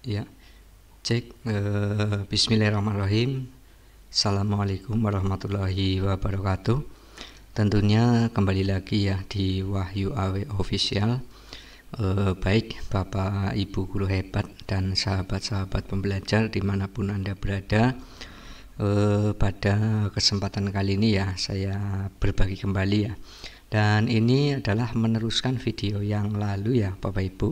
Ya, cek. Bismillahirrahmanirrahim. Assalamualaikum warahmatullahi wabarakatuh. Tentunya kembali lagi ya di Wahyu AW Official. Baik Bapak Ibu guru hebat dan sahabat-sahabat pembelajar dimanapun Anda berada, pada kesempatan kali ini ya saya berbagi kembali ya. Dan ini adalah meneruskan video yang lalu ya Bapak Ibu,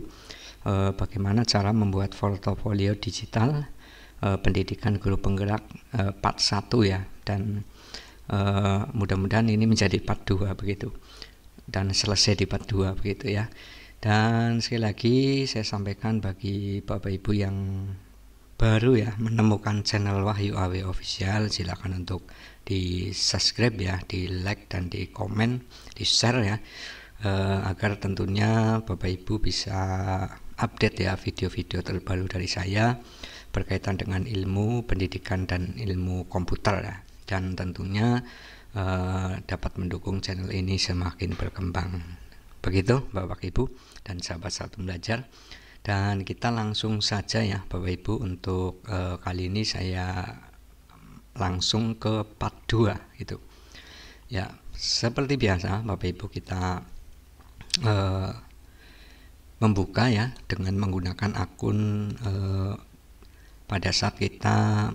bagaimana cara membuat portofolio digital pendidikan guru penggerak part 1 ya. Dan mudah-mudahan ini menjadi part 2 begitu, dan selesai di part 2 begitu ya. Dan sekali lagi saya sampaikan bagi Bapak Ibu yang baru ya menemukan channel Wahyu AW Official, silakan untuk di subscribe ya, di like dan di komen, di share ya, agar tentunya Bapak Ibu bisa update ya video-video terbaru dari saya berkaitan dengan ilmu pendidikan dan ilmu komputer ya. Dan tentunya dapat mendukung channel ini semakin berkembang. Begitu Bapak Ibu dan sahabat-sahabat belajar. Dan kita langsung saja ya Bapak Ibu, untuk kali ini saya langsung ke part 2 gitu. Ya, seperti biasa Bapak Ibu, kita membuka ya dengan menggunakan akun pada saat kita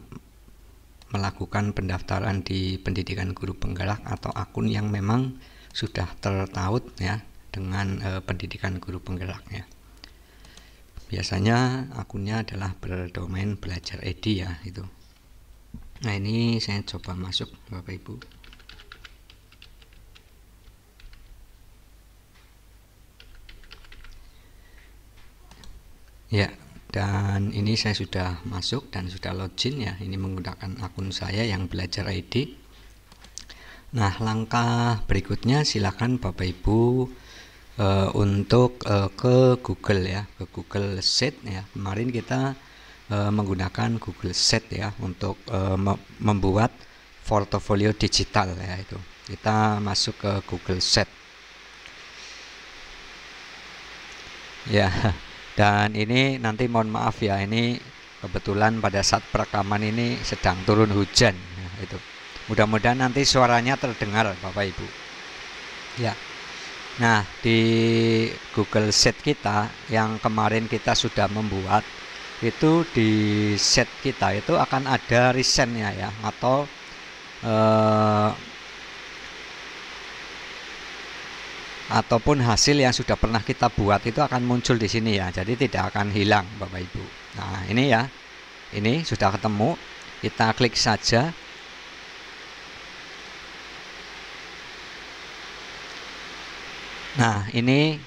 melakukan pendaftaran di pendidikan guru penggerak, atau akun yang memang sudah tertaut ya dengan pendidikan guru penggeraknya. Biasanya akunnya adalah berdomain belajar ed ya itu. Nah, ini saya coba masuk Bapak Ibu. Ya, dan ini saya sudah masuk dan sudah login ya. Ini menggunakan akun saya yang belajar id. Nah, langkah berikutnya silakan Bapak Ibu untuk ke Google ya, ke Google Sheet ya. Kemarin kita menggunakan Google Sheet ya untuk membuat portofolio digital ya itu. Kita masuk ke Google Sheet. Ya, dan ini nanti mohon maaf ya, ini kebetulan pada saat perekaman ini sedang turun hujan ya, itu. Mudah-mudahan nanti suaranya terdengar Bapak Ibu. Ya. Nah, di Google Sheet kita yang kemarin kita sudah membuat itu, di sheet kita itu akan ada recentnya ya, atau ataupun hasil yang sudah pernah kita buat itu akan muncul di sini ya. Jadi tidak akan hilang Bapak Ibu. Nah, ini ya. Ini sudah ketemu. Kita klik saja. Nah, ini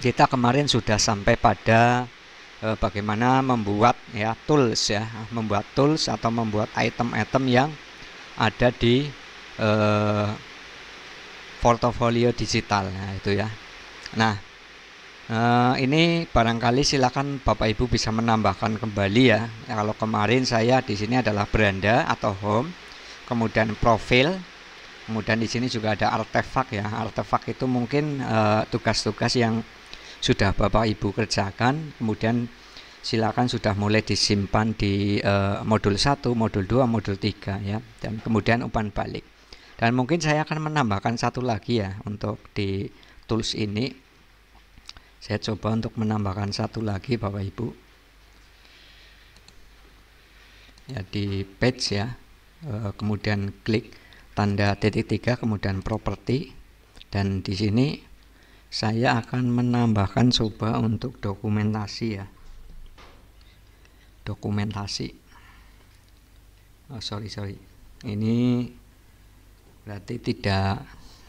kita kemarin sudah sampai pada bagaimana membuat ya tools ya, membuat tools atau membuat item-item yang ada di portofolio digital ya, itu ya. Nah, ini barangkali silakan Bapak Ibu bisa menambahkan kembali ya. Kalau kemarin saya di sini adalah beranda atau home, kemudian profil. Kemudian di sini juga ada artefak ya. Artefak itu mungkin tugas-tugas yang sudah Bapak Ibu kerjakan, kemudian silakan sudah mulai disimpan di modul 1, modul 2, modul 3 ya. Dan kemudian umpan balik. Dan mungkin saya akan menambahkan satu lagi ya untuk di tools ini. Saya coba untuk menambahkan satu lagi Bapak Ibu. Ya, di page ya. Kemudian klik tanda titik 3, kemudian properti, dan di sini saya akan menambahkan coba untuk dokumentasi ya, dokumentasi. Sorry ini berarti tidak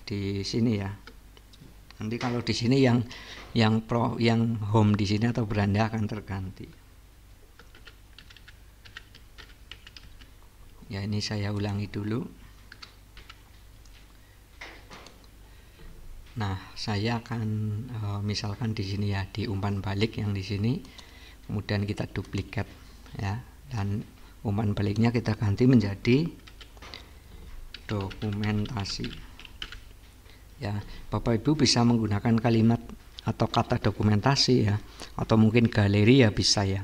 di sini ya. Nanti kalau di sini yang home di sini atau beranda akan terganti. Ya, ini saya ulangi dulu. Nah, saya akan misalkan di sini ya, di umpan balik yang di sini, kemudian kita duplikat ya, dan umpan baliknya kita ganti menjadi dokumentasi. Ya, Bapak Ibu bisa menggunakan kalimat atau kata dokumentasi ya, atau mungkin galeri ya bisa ya.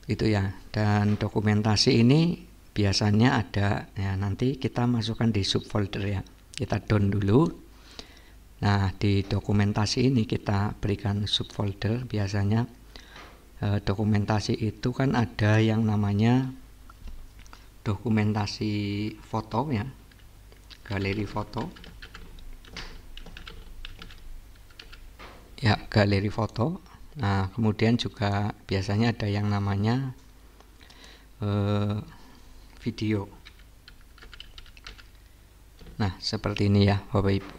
itu ya. Dan dokumentasi ini biasanya ada ya, nanti kita masukkan di subfolder ya. Kita down dulu. Nah, di dokumentasi ini kita berikan subfolder. Biasanya dokumentasi itu kan ada yang namanya dokumentasi foto ya, galeri foto ya, galeri foto. Nah, kemudian juga biasanya ada yang namanya video. Nah, seperti ini ya Bapak Ibu.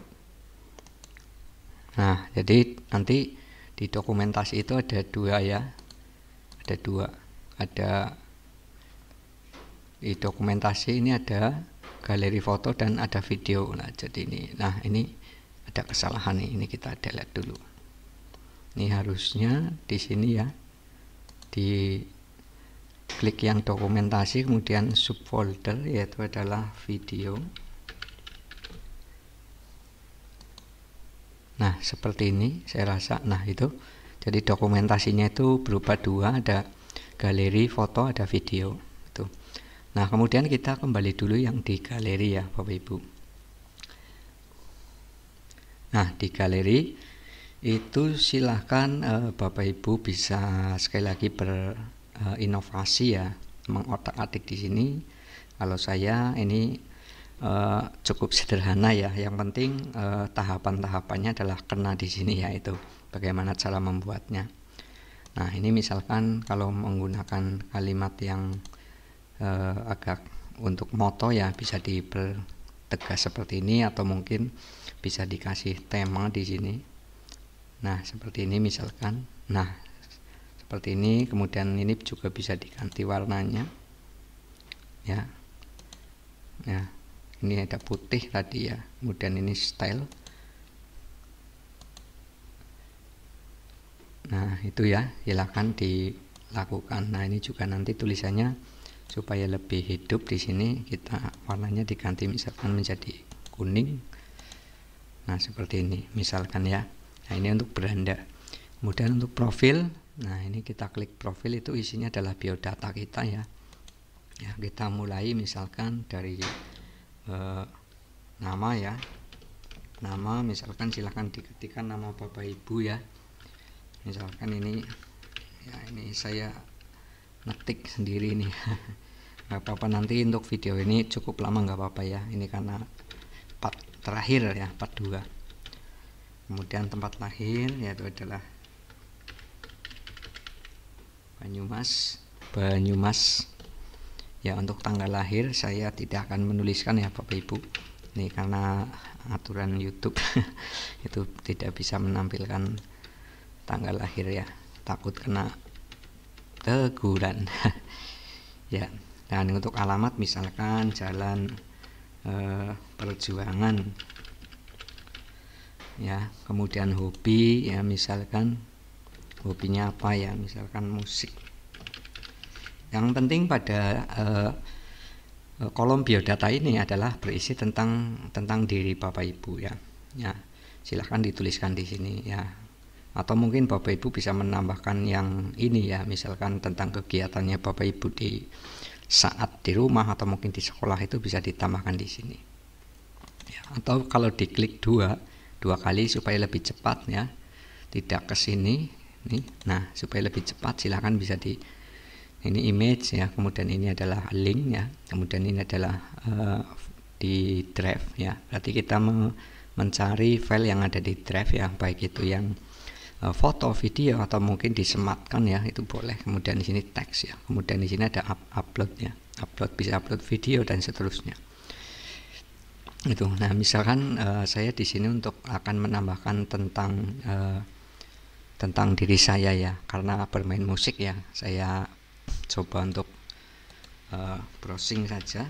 Nah, jadi nanti di dokumentasi itu ada dua ya, ada dua, ada di dokumentasi ini ada galeri foto dan ada video. Nah, jadi ini ada kesalahan nih, ini kita delete dulu. Ini harusnya di sini ya, di klik yang dokumentasi, kemudian subfolder yaitu adalah video. Nah, seperti ini saya rasa. Nah, itu jadi dokumentasinya itu berupa dua, ada galeri foto, ada video itu. Nah, kemudian kita kembali dulu yang di galeri ya Bapak Ibu. Nah, di galeri itu silahkan Bapak Ibu bisa sekali lagi berinovasi ya, mengotak-atik di sini. Kalau saya ini cukup sederhana ya, yang penting tahapan-tahapannya adalah kena di sini ya, itu bagaimana cara membuatnya. Nah, ini misalkan kalau menggunakan kalimat yang agak untuk moto ya, bisa dipertegas seperti ini, atau mungkin bisa dikasih tema di sini. Nah, seperti ini misalkan. Nah, seperti ini. Kemudian ini juga bisa diganti warnanya ya. Ya, ini ada putih tadi ya. Kemudian ini style. Nah, itu ya, silakan dilakukan. Nah, ini juga nanti tulisannya supaya lebih hidup di sini, kita warnanya diganti misalkan menjadi kuning. Nah, seperti ini misalkan ya. Nah, ini untuk beranda. Kemudian untuk profil, nah ini kita klik profil, itu isinya adalah biodata kita ya. Ya, kita mulai misalkan dari nama ya. Nama misalkan silahkan diketikkan nama Bapak Ibu ya. Misalkan ini ya, ini saya ngetik sendiri nih. Nggak apa-apa, nanti untuk video ini cukup lama nggak apa-apa ya. Ini karena part terakhir ya, part 2. Kemudian tempat lahir yaitu adalah Banyumas ya. Untuk tanggal lahir saya tidak akan menuliskan ya Bapak Ibu, ini karena aturan YouTube itu tidak bisa menampilkan tanggal lahir ya, takut kena teguran. Ya. Dan untuk alamat misalkan Jalan Perjuangan ya. Kemudian hobi ya, misalkan hobinya apa ya, misalkan musik. Yang penting pada kolom biodata ini adalah berisi tentang diri Bapak Ibu ya. Ya, silahkan dituliskan di sini ya. Atau mungkin Bapak Ibu bisa menambahkan yang ini ya, misalkan tentang kegiatannya Bapak Ibu di saat di rumah atau mungkin di sekolah, itu bisa ditambahkan di sini. Ya, atau kalau diklik dua kali supaya lebih cepat ya, tidak ke sini nih. Nah, supaya lebih cepat silahkan bisa ini image ya, kemudian ini adalah link ya, kemudian ini adalah di drive ya. Berarti kita mencari file yang ada di drive ya, baik itu yang foto, video, atau mungkin disematkan ya, itu boleh. Kemudian di sini teks ya, kemudian di sini ada upload ya, bisa upload video dan seterusnya. Itu. Nah, misalkan saya di sini untuk akan menambahkan tentang diri saya ya, karena bermain musik ya, saya coba untuk browsing saja.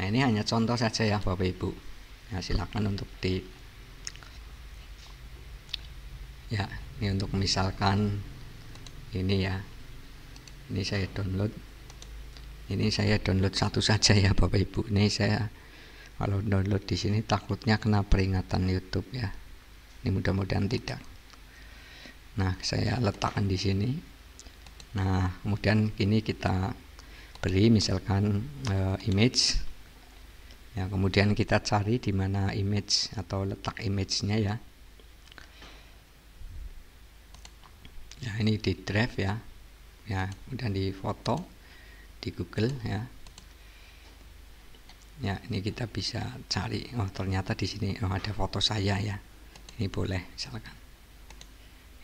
Nah, ini hanya contoh saja ya Bapak Ibu. Nah, silakan untuk ya, ini untuk misalkan ini ya, ini saya download satu saja ya Bapak Ibu. Ini saya kalau download di sini takutnya kena peringatan YouTube ya. Ini mudah-mudahan tidak. Nah, saya letakkan di sini. Nah, kemudian ini kita beri misalkan image. Ya, kemudian kita cari di mana image atau letak image-nya ya. Ya, ini di drive ya. Ya, kemudian di foto di Google ya. Ya, ini kita bisa cari. Oh, ternyata di sini ada foto saya ya. Ini boleh misalkan.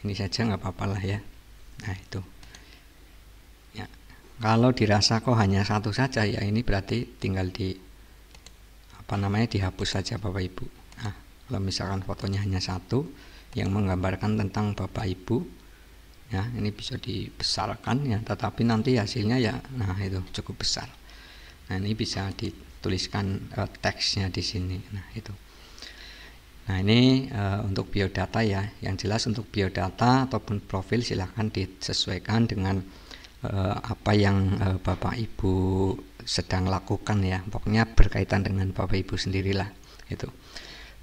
Ini saja nggak apa-apa lah ya. Nah, itu. Ya. Kalau dirasa kok hanya satu saja ya, ini berarti tinggal dihapus saja Bapak Ibu. Nah, kalau misalkan fotonya hanya satu yang menggambarkan tentang Bapak Ibu ya, ini bisa dibesarkan ya, tetapi nanti hasilnya ya, nah itu cukup besar. Nah, ini bisa dituliskan teksnya di sini. Nah, itu. Nah, ini untuk biodata ya. Yang jelas untuk biodata ataupun profil silahkan disesuaikan dengan apa yang Bapak Ibu sedang lakukan ya, pokoknya berkaitan dengan Bapak Ibu sendirilah itu.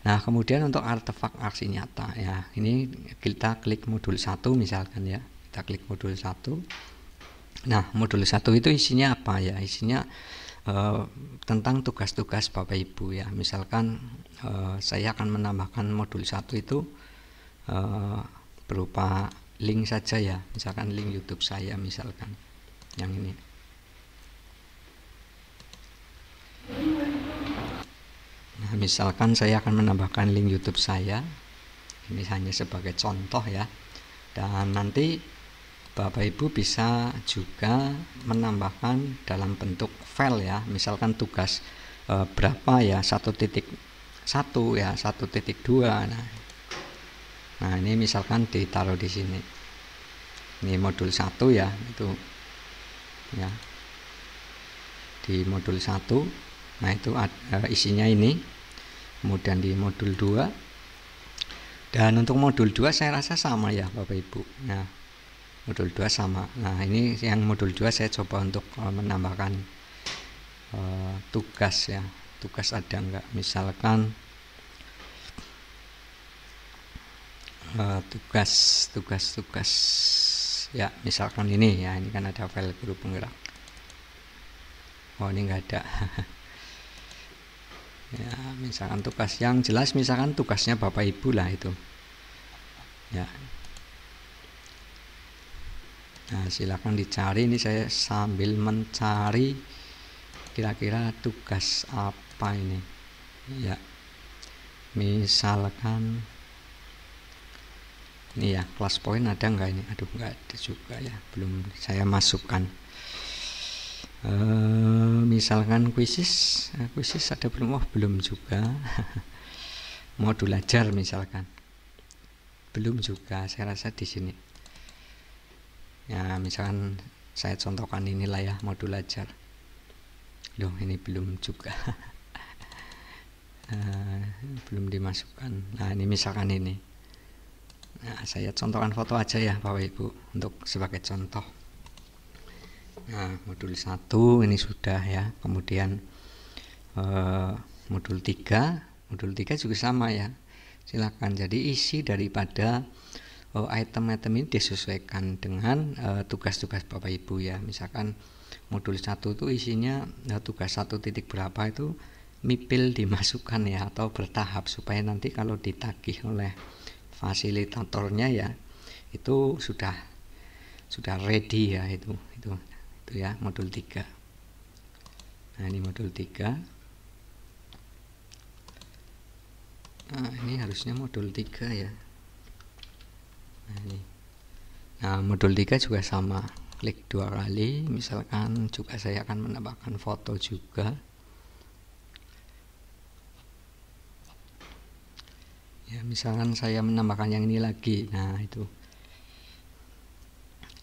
Nah, kemudian untuk artefak aksi nyata ya, ini kita klik modul 1 misalkan ya, kita klik modul 1. Nah, modul 1 itu isinya apa ya? Isinya tentang tugas-tugas Bapak Ibu ya. Misalkan saya akan menambahkan modul 1 itu berupa link saja ya, misalkan link YouTube saya misalkan yang ini. Nah, misalkan saya akan menambahkan link YouTube saya, ini hanya sebagai contoh ya, dan nanti Bapak Ibu bisa juga menambahkan dalam bentuk file ya, misalkan tugas berapa ya, 1.1 ya, 1.2. Nah, ini misalkan ditaruh di sini. Ini modul 1 ya, itu ya. Di modul 1. Nah, itu isinya ini. Kemudian di modul 2. Dan untuk modul 2 saya rasa sama ya, Bapak Ibu. Nah, modul 2 sama. Nah, ini yang modul 2 saya coba untuk menambahkan tugas ya. Tugas ada enggak? Misalkan tugas ya, misalkan ini ya, ini kan ada file guru penggerak. Oh, ini enggak ada. Ya, misalkan tugas yang jelas, misalkan tugasnya Bapak Ibu lah itu ya. Nah, silakan dicari. Ini saya sambil mencari kira-kira tugas apa ini ya. Misalkan ini ya, kelas poin ada enggak ini? Aduh, enggak ada juga ya, belum saya masukkan. Misalkan kuisis ada belum? Oh, belum juga. Modul ajar misalkan belum juga, saya rasa di sini ya. Misalkan saya contohkan inilah ya, modul ajar. Loh, ini belum juga. Belum dimasukkan. Nah, ini misalkan ini. Nah, saya contohkan foto aja ya Bapak Ibu untuk sebagai contoh. Nah, modul 1 ini sudah ya. Kemudian modul 3 juga sama ya. Silakan. Jadi isi daripada item-item ini disesuaikan dengan tugas-tugas Bapak Ibu ya. Misalkan modul 1 itu isinya tugas 1 titik berapa itu mipil dimasukkan ya, atau bertahap supaya nanti kalau ditagih oleh fasilitatornya ya itu sudah ready ya, itu ya modul 3. Nah, ini modul 3. Nah, ini harusnya modul 3 ya. Nah, ini. Nah, modul 3 juga sama, klik 2 kali. Misalkan juga saya akan menambahkan foto juga ya, misalkan saya menambahkan yang ini lagi. Nah, itu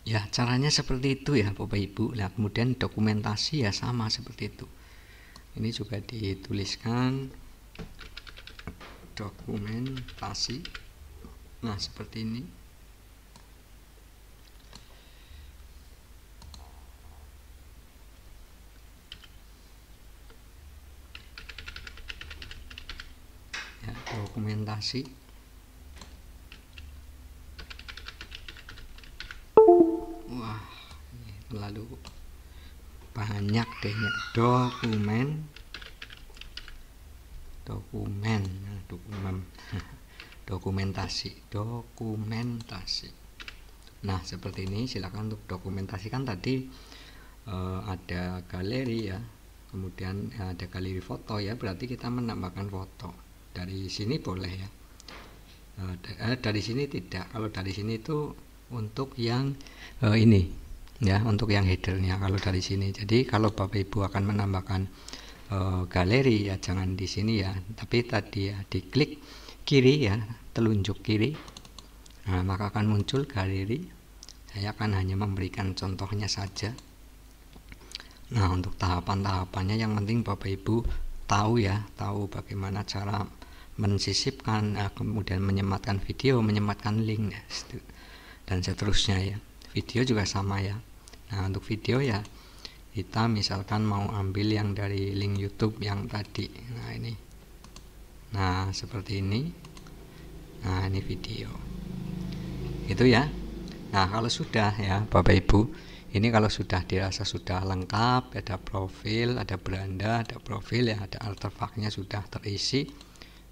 ya, caranya seperti itu ya Bapak Ibu. Nah, kemudian dokumentasi ya sama seperti itu. Ini juga dituliskan dokumentasi. Nah, seperti ini. Ya, dokumentasi. Wah, terlalu banyak deh. Dokumentasi. Nah, seperti ini. Silakan untuk dokumentasikan. Tadi ada galeri ya, kemudian ada galeri foto ya, berarti kita menambahkan foto. Dari sini boleh ya, dari sini tidak. Kalau dari sini itu untuk yang ini ya, untuk yang headernya kalau dari sini. Jadi kalau Bapak Ibu akan menambahkan galeri ya, jangan di sini ya, tapi tadi ya diklik kiri ya, telunjuk kiri, nah maka akan muncul galeri. Saya akan hanya memberikan contohnya saja. Nah, untuk tahapan-tahapannya yang penting Bapak Ibu tahu ya, tahu bagaimana cara mensisipkan, kemudian menyematkan video, menyematkan link ya, dan seterusnya ya. Video juga sama ya. Nah, untuk video ya kita misalkan mau ambil yang dari link YouTube yang tadi. Nah, ini. Nah, seperti ini. Nah, ini video. Itu ya. Nah, kalau sudah ya Bapak Ibu, ini kalau sudah dirasa sudah lengkap, ada profil, ada beranda, ada profil ya, ada artefaknya sudah terisi,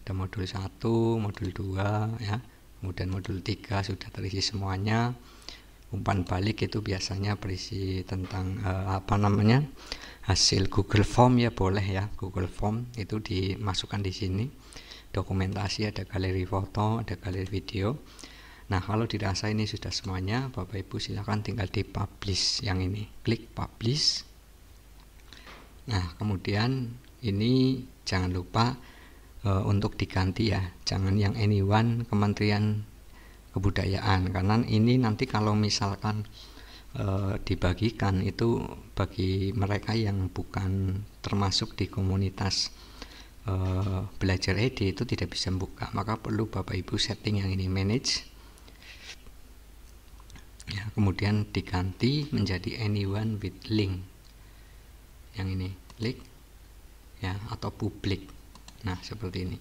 ada modul 1, modul 2 ya, kemudian modul 3 sudah terisi semuanya. Umpan balik itu biasanya berisi tentang hasil Google Form ya, boleh ya, Google Form itu dimasukkan di sini. Dokumentasi, ada galeri foto, ada galeri video. Nah, kalau dirasa ini sudah semuanya, Bapak Ibu silakan tinggal di publish yang ini, klik publish. Nah, kemudian ini jangan lupa untuk diganti ya, jangan yang anyone Kementerian Kebudayaan, karena ini nanti kalau misalkan dibagikan itu bagi mereka yang bukan termasuk di komunitas belajar ED itu tidak bisa buka, maka perlu Bapak Ibu setting yang ini, manage ya, kemudian diganti menjadi anyone with link yang ini, klik ya, atau publik. Nah, seperti ini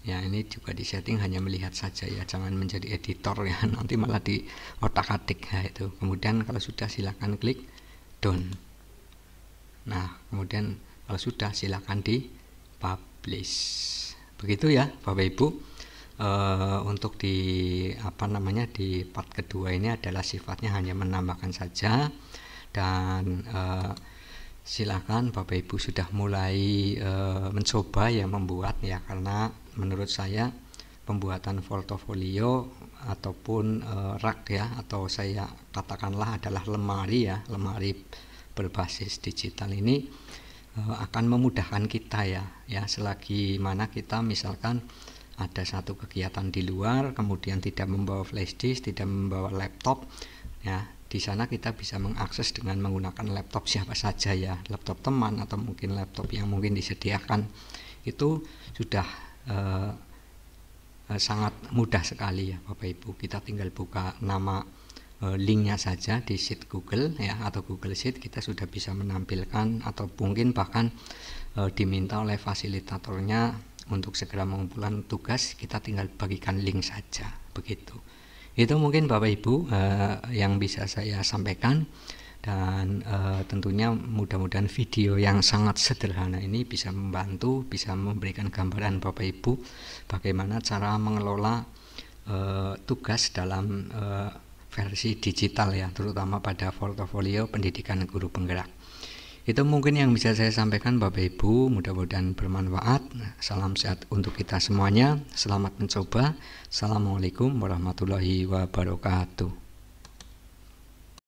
ya, ini juga di setting hanya melihat saja ya, jangan menjadi editor ya, nanti malah di otak-atik ya itu. Kemudian kalau sudah silakan klik done. Nah, kemudian kalau sudah silakan di publish. Begitu ya Bapak Ibu. Untuk di di part kedua ini adalah sifatnya hanya menambahkan saja, dan silakan Bapak Ibu sudah mulai mencoba ya membuat ya, karena menurut saya pembuatan portofolio ataupun rak ya, atau saya katakanlah adalah lemari ya, lemari berbasis digital ini akan memudahkan kita ya selagi mana kita misalkan ada satu kegiatan di luar, kemudian tidak membawa flash disk, tidak membawa laptop ya, di sana kita bisa mengakses dengan menggunakan laptop siapa saja ya, laptop teman atau mungkin laptop yang mungkin disediakan. Itu sudah sangat mudah sekali ya Bapak Ibu. Kita tinggal buka nama linknya saja di sheet Google ya, atau Google Sheet, kita sudah bisa menampilkan, atau mungkin bahkan diminta oleh fasilitatornya untuk segera mengumpulkan tugas, kita tinggal bagikan link saja, begitu. Itu mungkin Bapak Ibu yang bisa saya sampaikan, dan tentunya mudah-mudahan video yang sangat sederhana ini bisa membantu, bisa memberikan gambaran Bapak Ibu bagaimana cara mengelola tugas dalam versi digital ya, terutama pada portofolio pendidikan guru penggerak. Itu mungkin yang bisa saya sampaikan Bapak Ibu, mudah-mudahan bermanfaat. Salam sehat untuk kita semuanya, selamat mencoba. Assalamualaikum warahmatullahi wabarakatuh.